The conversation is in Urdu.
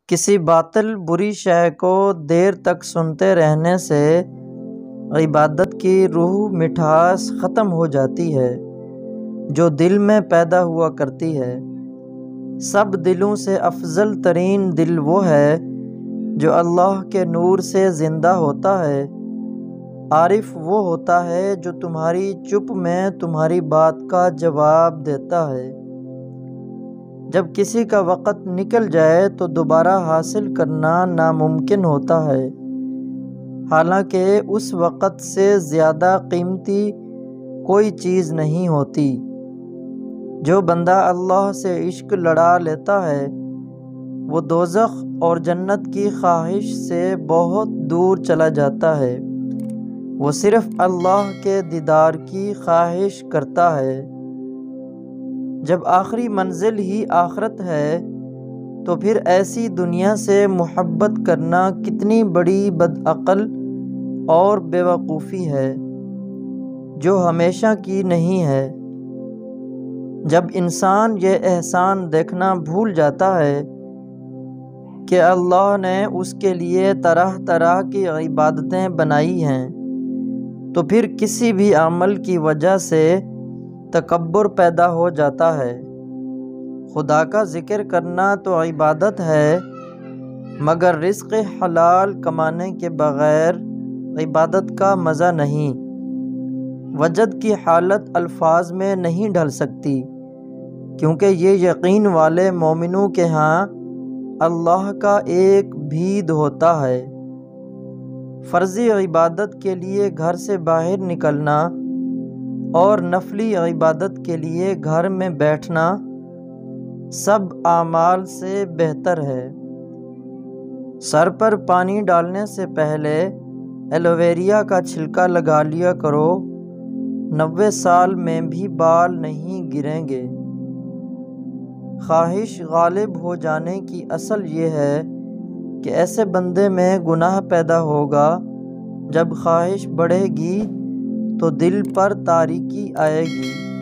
کسی باطل بری شے کو دیر تک سنتے رہنے سے عبادت کی روح مٹھاس ختم ہو جاتی ہے جو دل میں پیدا ہوا کرتی ہے۔ سب دلوں سے افضل ترین دل وہ ہے جو اللہ کے نور سے زندہ ہوتا ہے۔ عارف وہ ہوتا ہے جو تمہاری چپ میں تمہاری بات کا جواب دیتا ہے۔ جب کسی کا وقت نکل جائے تو دوبارہ حاصل کرنا ناممکن ہوتا ہے، حالانکہ اس وقت سے زیادہ قیمتی کوئی چیز نہیں ہوتی۔ جو بندہ اللہ سے عشق لڑا لیتا ہے وہ دوزخ اور جنت کی خواہش سے بہت دور چلا جاتا ہے، وہ صرف اللہ کے دیدار کی خواہش کرتا ہے۔ جب آخری منزل ہی آخرت ہے تو پھر ایسی دنیا سے محبت کرنا کتنی بڑی بدعقل اور بے وقوفی ہے جو ہمیشہ کی نہیں ہے۔ جب انسان یہ احسان دیکھنا بھول جاتا ہے کہ اللہ نے اس کے لیے طرح طرح کی عبادتیں بنائی ہیں تو پھر کسی بھی عمل کی وجہ سے تکبر پیدا ہو جاتا ہے۔ خدا کا ذکر کرنا تو عبادت ہے، مگر رزق حلال کمانے کے بغیر عبادت کا مزہ نہیں۔ وجد کی حالت الفاظ میں نہیں ڈھل سکتی، کیونکہ یہ یقین والے مومنوں کے ہاں اللہ کا ایک بھید ہوتا ہے۔ فرضی عبادت کے لیے گھر سے باہر نکلنا اور نفلی عبادت کے لیے گھر میں بیٹھنا سب اعمال سے بہتر ہے۔ سر پر پانی ڈالنے سے پہلے ایلوویرا کا چھلکا لگا لیا کرو، 90 سال میں بھی بال نہیں گریں گے۔ خواہش غالب ہو جانے کی اصل یہ ہے کہ ایسے بندے میں گناہ پیدا ہوگا، جب خواہش بڑھے گی تو دل پر تاریکی آئے گی۔